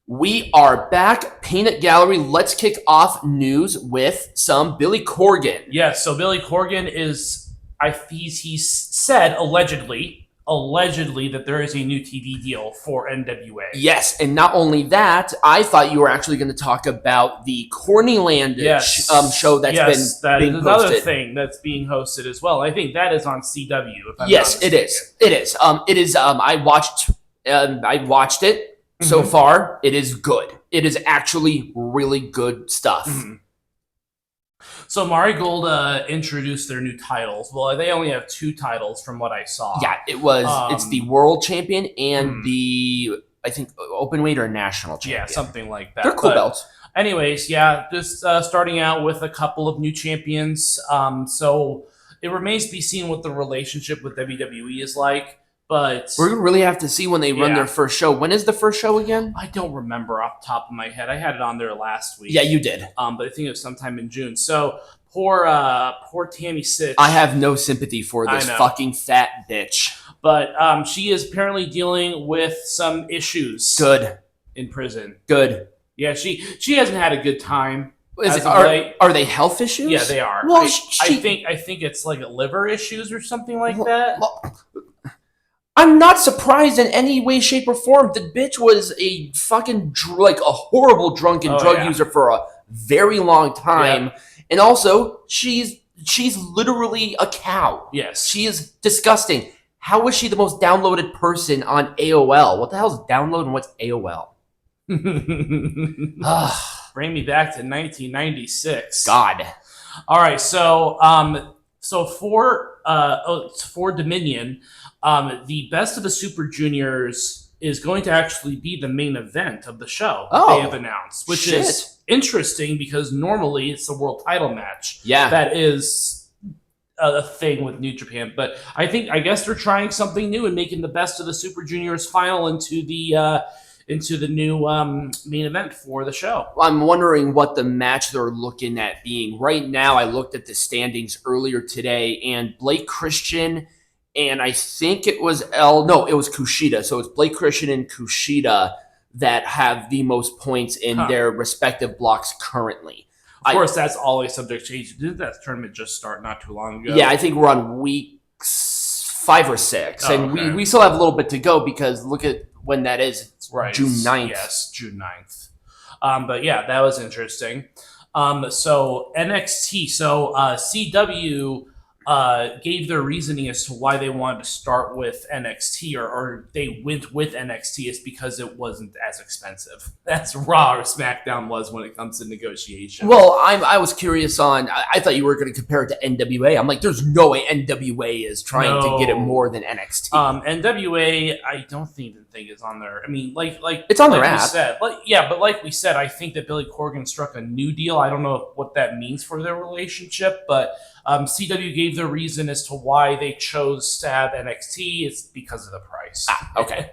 We are back. Peanut Gallery. Let's kick off news with some Billy Corgan. Yes, so Billy Corgan is, he's said allegedly that there is a new TV deal for NWA. Yes, and not only that, I thought you were actually going to talk about the Cornyland show that's that been is being another hosted. thing that's being hosted as well. I think that is on CW. If I'm Yes, not it is. It is. It is. I watched it. So far, it is good. It is actually really good stuff. Mm-hmm. So Mari Gold introduced their new titles. Well, they only have 2 titles from what I saw. Yeah, it's the world champion and the, I think, openweight or national champion. Yeah, something like that. They're cool belts. Anyways, yeah, just starting out with a couple of new champions. So it remains to be seen what the relationship with WWE is like. But we're going to really have to see when they run their first show. When is the first show again? I don't remember off the top of my head. I had it on there last week. Yeah, you did. But I think it was sometime in June. So poor Tammy Sitch. I have no sympathy for this fucking fat bitch. But she is apparently dealing with some issues. Good. In prison. Good. Yeah, she hasn't had a good time. Are they health issues? Yeah, they are. Well, I think it's like liver issues or something like that. I'm not surprised in any way, shape, or form. The bitch was a fucking a horrible drunken drug user for a very long time, and also she's literally a cow. Yes, she is disgusting. How was she the most downloaded person on AOL? What the hell is download and what's AOL? Bring me back to 1996. God. All right, so for Dominion. The Best of the Super Juniors is going to actually be the main event of the show. They have announced, which is interesting because normally it's the world title match. Yeah, that is a thing with New Japan. But I guess they're trying something new and making the Best of the Super Juniors final into the new main event for the show. I'm wondering what the match they're looking at being. Right now, I looked at the standings earlier today, and Blake Christian. And I think it was it was Kushida. So it's Blake Christian and Kushida that have the most points in their respective blocks currently. Of course, that's always subject to change. Didn't that tournament just start not too long ago? Yeah, I think we're on week 5 or 6. And we still have a little bit to go because look at when that is. It's June 9th. Yes, June 9th. But yeah, that was interesting. So NXT. So CW... gave their reasoning as to why they wanted to start with NXT or they went with NXT is because it wasn't as expensive as Raw or SmackDown was when it comes to negotiation. Well, I was curious on, I thought you were going to compare it to NWA. I'm like, there's no way NWA is trying to get it more than NXT. NWA, I don't think is on there. I mean, like it's on their app. But like we said, I think that Billy Corgan struck a new deal. I don't know what that means for their relationship, but CW gave their reason as to why they chose to have NXT. It's because of the price. Okay.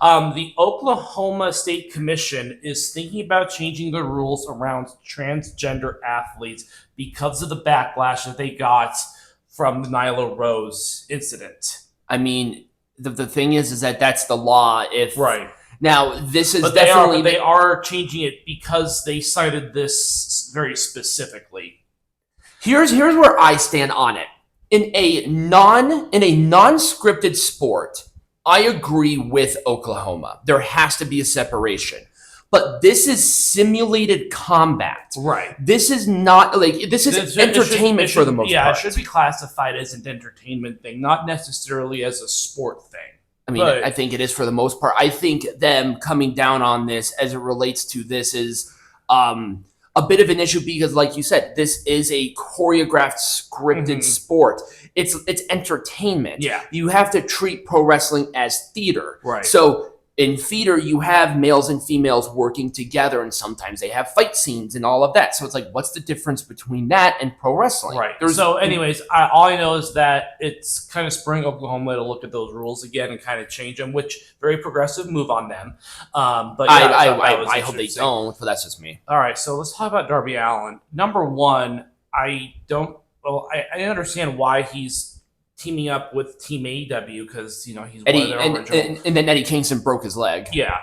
The Oklahoma State Commission is thinking about changing the rules around transgender athletes because of the backlash that they got from the Nyla Rose incident. I mean, the thing is that that's the law. Now, this is they are changing it because they cited this very specifically. Here's where I stand on it. In a non-scripted sport, I agree with Oklahoma. There has to be a separation. But this is simulated combat. Right. This is not this is entertainment for the most part. Yeah, it should be classified as an entertainment thing, not necessarily as a sport thing. I mean, I think it is for the most part. I think them coming down on this as it relates to this is a bit of an issue because, like you said, this is a choreographed, scripted sport. It's entertainment. Yeah. You have to treat pro wrestling as theater. Right. So in theater, you have males and females working together, and sometimes they have fight scenes and all of that. So it's like, what's the difference between that and pro wrestling? Right. So anyways, all I know is that it's kind of spurring Oklahoma to look at those rules again and kind of change them, which very progressive move on them. But yeah, I hope they don't, but that's just me. All right, so let's talk about Darby Allin. Number one, I understand why he's teaming up with Team AEW because he's Eddie, one of their original. And then Eddie Kingston broke his leg. Yeah.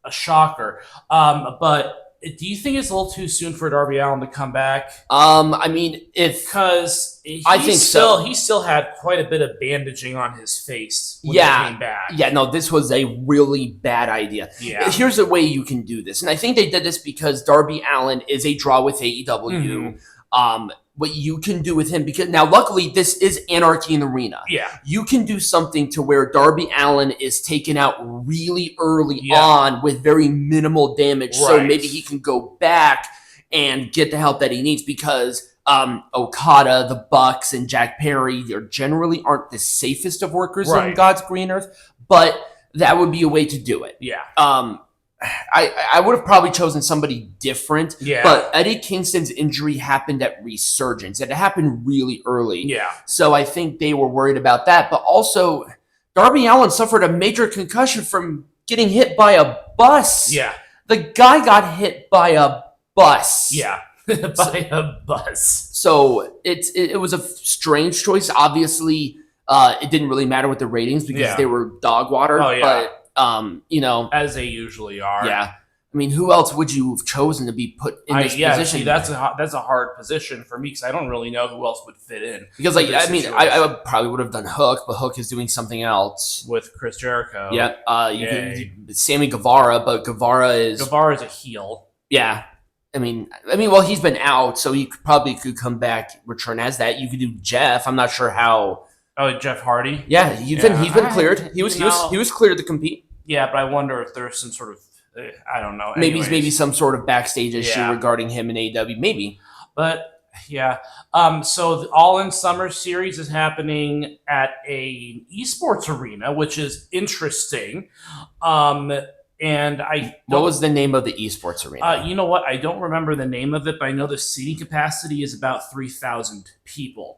a shocker. But do you think it's a little too soon for Darby Allin to come back? I mean, Because I think so. He still had quite a bit of bandaging on his face when he came back. Yeah, no, this was a really bad idea. Yeah. Here's a way you can do this. And I think they did this because Darby Allin is a draw with AEW. What you can do with him, because now luckily this is Anarchy in the Arena. Yeah. You can do something to where Darby Allin is taken out really early on with very minimal damage. Right. So maybe he can go back and get the help that he needs, because Okada, the Bucks, and Jack Perry, they generally aren't the safest of workers on God's green earth, but that would be a way to do it. Yeah. I would have probably chosen somebody different, Yeah. but Eddie Kingston's injury happened at Resurgence, and it happened really early. Yeah. So I think they were worried about that. But also, Darby Allin suffered a major concussion from getting hit by a bus. Yeah. The guy got hit by a bus. Yeah. By a bus. So it was a strange choice. Obviously, it didn't really matter with the ratings because they were dog water. Oh, yeah. But you know, as they usually are. Yeah. I mean, who else would you have chosen to be put in this position? See, that's a hard position for me because I don't really know who else would fit in. Because, like, I mean, I probably would have done Hook, but Hook is doing something else with Chris Jericho. Yeah, you can Sammy Guevara, but Guevara is a heel. Yeah, I mean, well, he's been out, so he probably could come back, return as that. You could do Jeff. I'm not sure how. Oh, Jeff Hardy. Yeah, he's been cleared. He was cleared to compete. Yeah, but I wonder if there's some sort of I don't know. Maybe some sort of backstage issue regarding him in AEW. Maybe, but yeah. So the All In Summer Series is happening at a esports arena, which is interesting. And what was the name of the esports arena? You know what? I don't remember the name of it, but I know the seating capacity is about 3,000 people.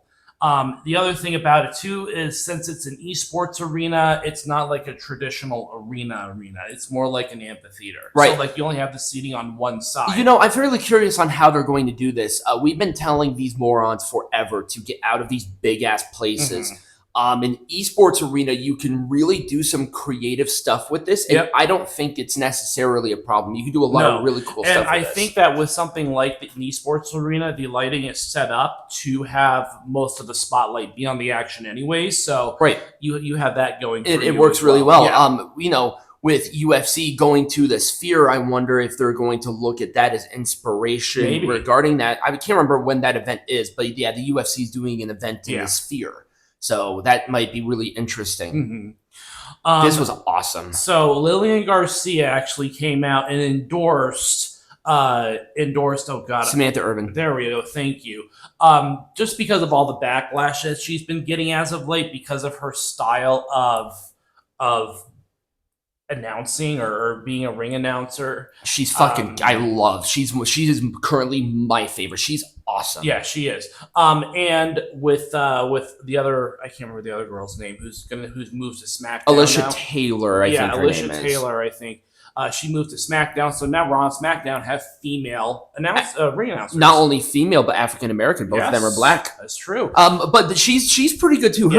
The other thing about it too is since it's an esports arena, it's not like a traditional arena. It's more like an amphitheater. Right. So like you only have the seating on one side. You know, I'm fairly curious on how they're going to do this. We've been telling these morons forever to get out of these big ass places. In esports arena, you can really do some creative stuff with this, and I don't think it's necessarily a problem. You can do a lot of really cool stuff with I think that with something like the esports arena, the lighting is set up to have most of the spotlight be on the action anyway. So you have that going. It works really well. You know, with UFC going to the Sphere, I wonder if they're going to look at that as inspiration regarding that. I can't remember when that event is, but yeah, the UFC is doing an event in the Sphere. So that might be really interesting. This was awesome. So Lilian Garcia actually came out and endorsed. Oh God, Samantha Irvin. There we go. Thank you. Just because of all the backlash that she's been getting as of late, because of her style of announcing or being a ring announcer. She's fucking. I love. She is currently my favorite. She's awesome. Yeah, she is. And with the other, I can't remember the other girl's name, who moves to SmackDown. Alicia now. Taylor, I think her Alicia name is. Taylor, I think. She moved to SmackDown, so now Raw and SmackDown have female ring announcers. Not only female, but African American. Both of them are black. That's true. But she's pretty good too.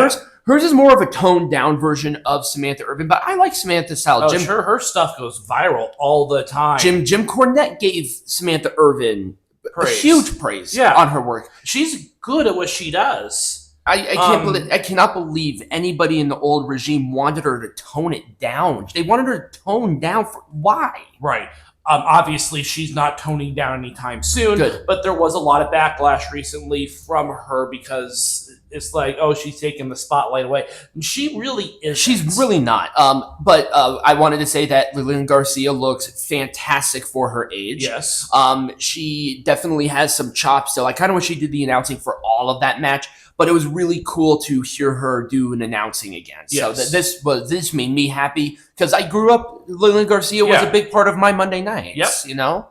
Hers is more of a toned down version of Samantha Irvin, but I like Samantha's style. Her stuff goes viral all the time. Jim Cornette gave Samantha Irvin huge praise on her work. She's good at what she does. I cannot believe anybody in the old regime wanted her to tone it down. They wanted her to tone down. Why? Right. Obviously, she's not toning down anytime soon. Good. But there was a lot of backlash recently from her because it's like, oh, she's taking the spotlight away. And she really isn't. She's really not. But I wanted to say that Lilian Garcia looks fantastic for her age. Yes. She definitely has some chops still. I kind of wish she did the announcing for all of that match. But it was really cool to hear her do an announcing again. Yes. So this made me happy because I grew up. Lilian Garcia was a big part of my Monday nights. Yep. You know.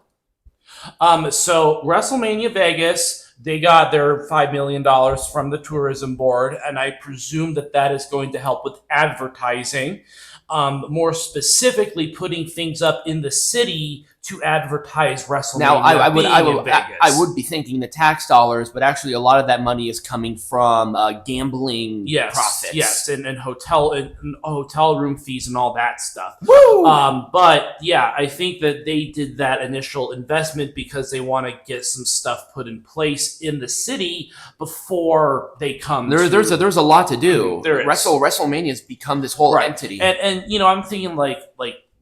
So WrestleMania Vegas, they got their $5 million from the tourism board, and I presume that is going to help with advertising. More specifically, putting things up in the city to advertise WrestleMania. Now, I would be thinking the tax dollars, but actually a lot of that money is coming from gambling profits. Yes, and hotel room fees and all that stuff. Woo! But yeah, I think that they did that initial investment because they want to get some stuff put in place in the city before they come. There's a lot to do. There is. WrestleMania has become this whole entity, and I'm thinking like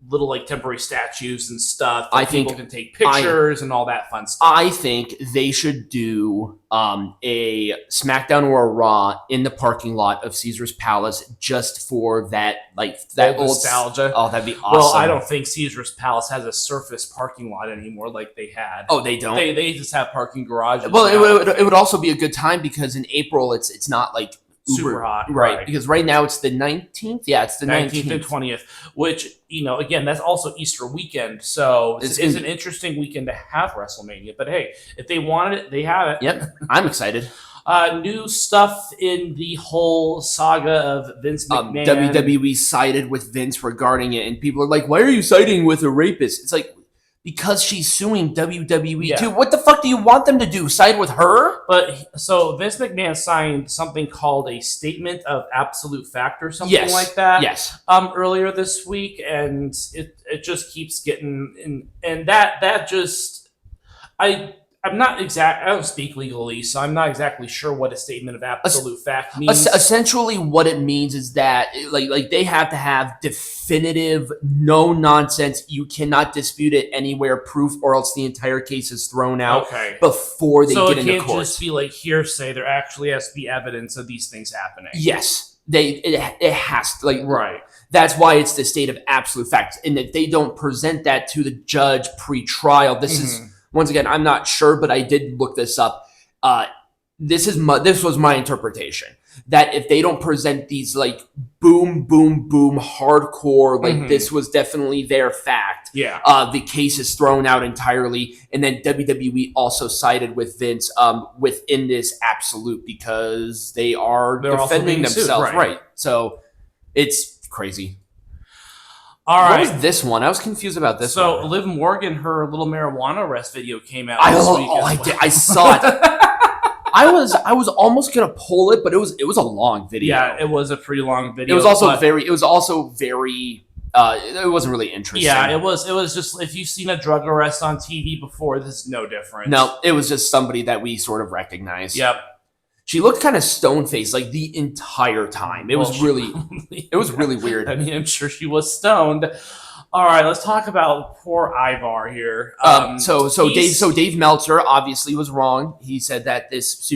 little temporary statues and stuff. I think people can take pictures and all that fun stuff. I think they should do a SmackDown or a Raw in the parking lot of Caesar's Palace just for that old nostalgia. Oh, that'd be awesome. Well, I don't think Caesar's Palace has a surface parking lot anymore like they had. Oh, they don't. They just have parking garages. Well, it would also be a good time because in April it's not like super hot, right? Because right now it's the 19th. Yeah, it's the 19th and 20th, which again, that's also Easter weekend, so it's an interesting weekend to have WrestleMania. But hey, if they wanted it, they have it. Yep, I'm excited. New stuff in the whole saga of Vince McMahon. WWE sided with Vince regarding it, and people are like, "Why are you siding with a rapist?" It's like, because she's suing WWE too. What the fuck do you want them to do? Side with her? But so Vince McMahon signed something called a statement of absolute fact or something like that. Yes. Earlier this week, and it just keeps getting and that just I'm not exact. I don't speak legally, so I'm not exactly sure what a statement of absolute fact means. Essentially, what it means is that like they have to have definitive, no nonsense. You cannot dispute it anywhere proof, or else the entire case is thrown out before they get into court. So it can't just be like hearsay. There actually has to be evidence of these things happening. Yes, it has to right. That's why it's the state of absolute fact, and if they don't present that to the judge pre-trial, this is. Once again, I'm not sure, but I did look this up. This was my interpretation that if they don't present these boom, boom, boom, hardcore, this was definitely their fact. Yeah. The case is thrown out entirely, and then WWE also sided with Vince within this absolute because they're defending themselves, right? So it's crazy. All right. What was this one? I was confused about this one. So Liv Morgan, her little marijuana arrest video came out this week. I did. I saw it. I was almost gonna pull it, but it was a long video. Yeah, it was a pretty long video. It was also very. It wasn't really interesting. Yeah, it was just, if you've seen a drug arrest on TV before, this is no different. No, it was just somebody that we sort of recognized. Yep. She looked kind of stone-faced the entire time. It was really weird. I mean, I'm sure she was stoned. All right, let's talk about poor Ivar here. Dave Meltzer obviously was wrong. He said that this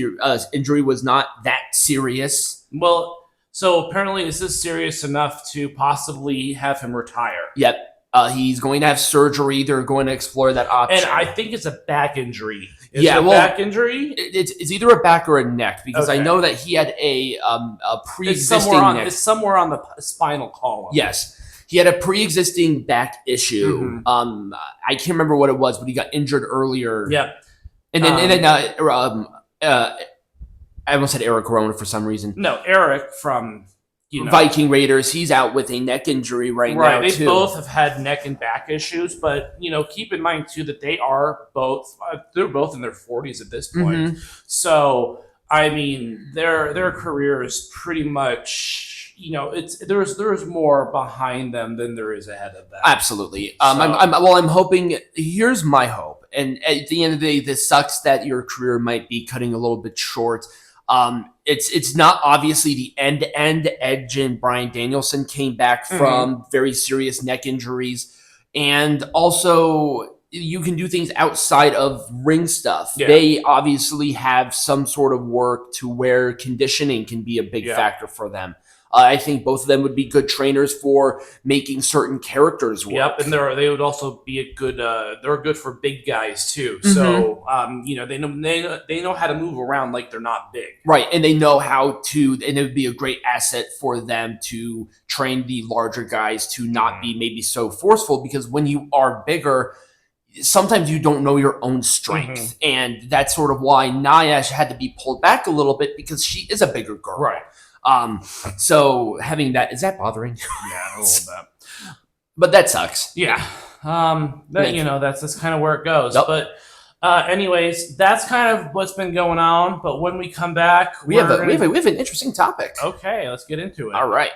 injury was not that serious. Well, so apparently this is serious enough to possibly have him retire. Yep. He's going to have surgery. They're going to explore that option. And I think it's a back injury. Back injury? It's either a back or a neck, because I know that he had a pre-existing neck. It's somewhere on the spinal column. Yes. He had a pre-existing back issue. I can't remember what it was, but he got injured earlier. Yep. And then I almost said Eric Rowan for some reason. No, Eric from Viking Raiders. He's out with a neck injury right now. Right, they both have had neck and back issues, but keep in mind too that they are both they're both in their 40s at this point. So I mean, their career is pretty much there's more behind them than there is ahead of them. Absolutely. I'm hoping. Here's my hope, and at the end of the day, this sucks that your career might be cutting a little bit short. It's not obviously the end. Edge and Bryan Danielson came back from very serious neck injuries, and also you can do things outside of ring stuff. Yeah. They obviously have some sort of work to where conditioning can be a big factor for them. I think both of them would be good trainers for making certain characters work. Yep, and they would also be a good. They're good for big guys too. So they know how to move around like they're not big. Right, and they know how to, and it would be a great asset for them to train the larger guys to not be maybe so forceful, because when you are bigger, sometimes you don't know your own strength, and that's sort of why Nia had to be pulled back a little bit, because she is a bigger girl. Right. So having that, is that bothering you? Yeah, a little bit. But that sucks. Yeah. That, you know, that's kind of where it goes. Yep. But anyways, that's kind of what's been going on. But when we come back, we have an interesting topic. Okay, let's get into it. All right.